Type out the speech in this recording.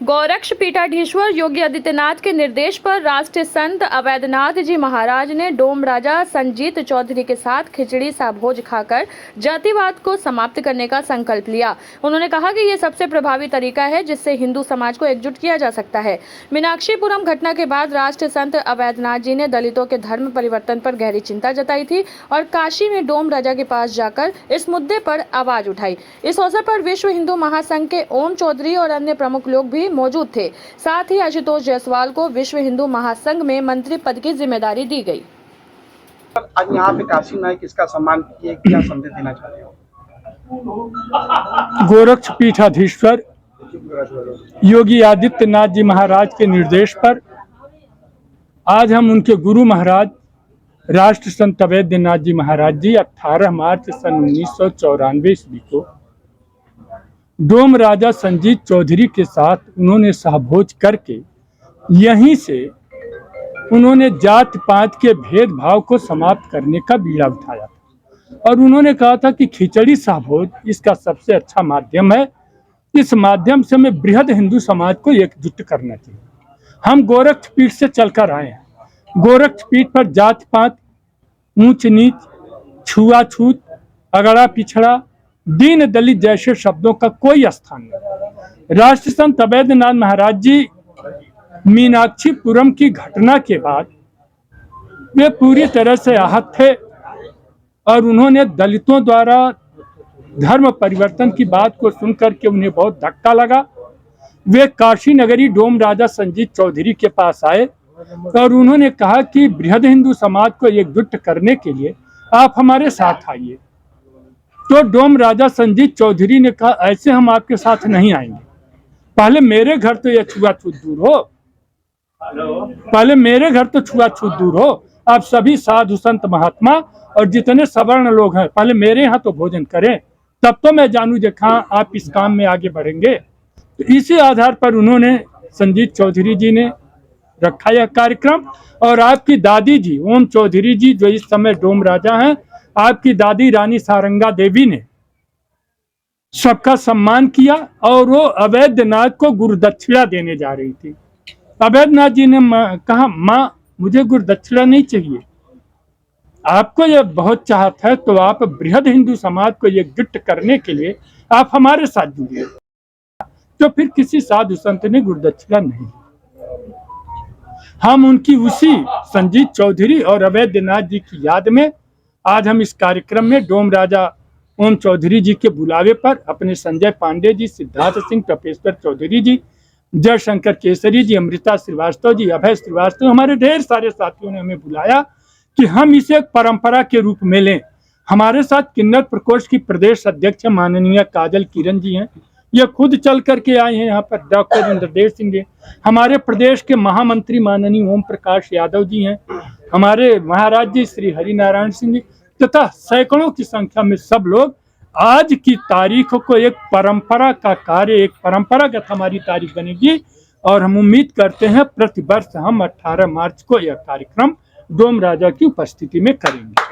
गोरक्ष पीठाधीश्वर योगी आदित्यनाथ के निर्देश पर राष्ट्रीय संत अवैधनाथ जी महाराज ने डोम राजा संजीत चौधरी के साथ खिचड़ी सा भोज खाकर जातिवाद को समाप्त करने का संकल्प लिया। उन्होंने कहा कि ये सबसे प्रभावी तरीका है जिससे हिंदू समाज को एकजुट किया जा सकता है। मीनाक्षीपुरम घटना के बाद राष्ट्रीय संत अवैधनाथ जी ने दलितों के धर्म परिवर्तन पर गहरी चिंता जताई थी और काशी में डोम राजा के पास जाकर इस मुद्दे पर आवाज उठाई। इस अवसर पर विश्व हिंदू महासंघ के ओम चौधरी और अन्य प्रमुख लोग भी मौजूद थे। साथ ही आशुतोष जायसवाल को विश्व हिंदू महासंघ में मंत्री पद की जिम्मेदारी दी गई। आज यहाँ पे काशी नायक इसका सम्मान किए, क्या संदेश देना चाहते हो? गोरक्ष पीठाधीश्वर योगी आदित्यनाथ जी महाराज के निर्देश पर आज हम उनके गुरु महाराज राष्ट्र संत अवैधनाथ जी महाराज जी 18 मार्च सन 1994 ईस्वी को डोम राजा संजीत चौधरी के साथ उन्होंने सहभोज करके यहीं से उन्होंने जात पात के भेदभाव को समाप्त करने का बीड़ा उठाया था और उन्होंने कहा था कि खिचड़ी सहभोज इसका सबसे अच्छा माध्यम है। इस माध्यम से हमें बृहद हिंदू समाज को एकजुट करना चाहिए। हम गोरक्ष पीठ से चलकर आए हैं। गोरक्ष पीठ पर जात पात, ऊंच नीच, छुआछूत, अगड़ा पिछड़ा, दीन दलित जैसे शब्दों का कोई स्थान नहीं। राष्ट्र संत अवैधनाथ महाराज जी मीनाक्षीपुरम की घटना के बाद वे पूरी तरह से आहत थे और उन्होंने दलितों द्वारा धर्म परिवर्तन की बात को सुनकर के उन्हें बहुत धक्का लगा। वे काशी नगरी डोम राजा संजीत चौधरी के पास आए और उन्होंने कहा कि बृहद हिंदू समाज को एकजुट करने के लिए आप हमारे साथ आइए। तो डोम राजा संजीत चौधरी ने कहा ऐसे हम आपके साथ नहीं आएंगे, पहले मेरे घर तो यह छुआछूत दूर हो, पहले मेरे घर तो छुआछूत दूर हो। आप सभी साधु संत महात्मा और जितने सवर्ण लोग हैं पहले मेरे यहाँ तो भोजन करें, तब तो मैं जानू देखा आप इस काम में आगे बढ़ेंगे। तो इसी आधार पर उन्होंने संजीत चौधरी जी ने रखा यह कार्यक्रम और आपकी दादी जी ओम चौधरी जी जो इस समय डोम राजा हैं, आपकी दादी रानी सारंगा देवी ने सबका सम्मान किया और वो अवैधनाथ को गुरुदक्षिणा देने जा रही थी। अवैधनाथ जी ने कहा माँ मुझे गुरुदक्षिणा नहीं चाहिए, आपको यह बहुत चाहत है तो आप बृहद हिंदू समाज को एकजुट करने के लिए आप हमारे साथ जुड़िए। तो फिर किसी साधु संत ने गुरुदक्षिणा नहीं। हम उनकी उसी संजीत चौधरी और अवैधनाथ जी की याद में आज हम इस कार्यक्रम में डोम राजा ओम चौधरी जी के बुलावे पर अपने संजय पांडे जी, सिद्धार्थ सिंह, तपेश्वर चौधरी जी, जयशंकर केसरी जी, अमृता श्रीवास्तव जी, अभय श्रीवास्तव, हमारे ढेर सारे साथियों ने हमें बुलाया कि हम इसे एक परंपरा के रूप में लें। हमारे साथ किन्नर प्रकोष्ठ की प्रदेश अध्यक्ष माननीय काजल किरण जी हैं, ये खुद चल करके आए हैं। यहाँ पर डॉक्टर इंद्रदेव सिंह जी, हमारे प्रदेश के महामंत्री माननीय ओम प्रकाश यादव जी हैं, हमारे महाराज जी श्री हरिनारायण सिंह जी तथा सैकड़ों की संख्या में सब लोग आज की तारीख को एक परंपरा का कार्य, एक परंपरागत हमारी तारीख बनेगी और हम उम्मीद करते हैं प्रतिवर्ष हम 18 मार्च को यह कार्यक्रम डोम राजा की उपस्थिति में करेंगे।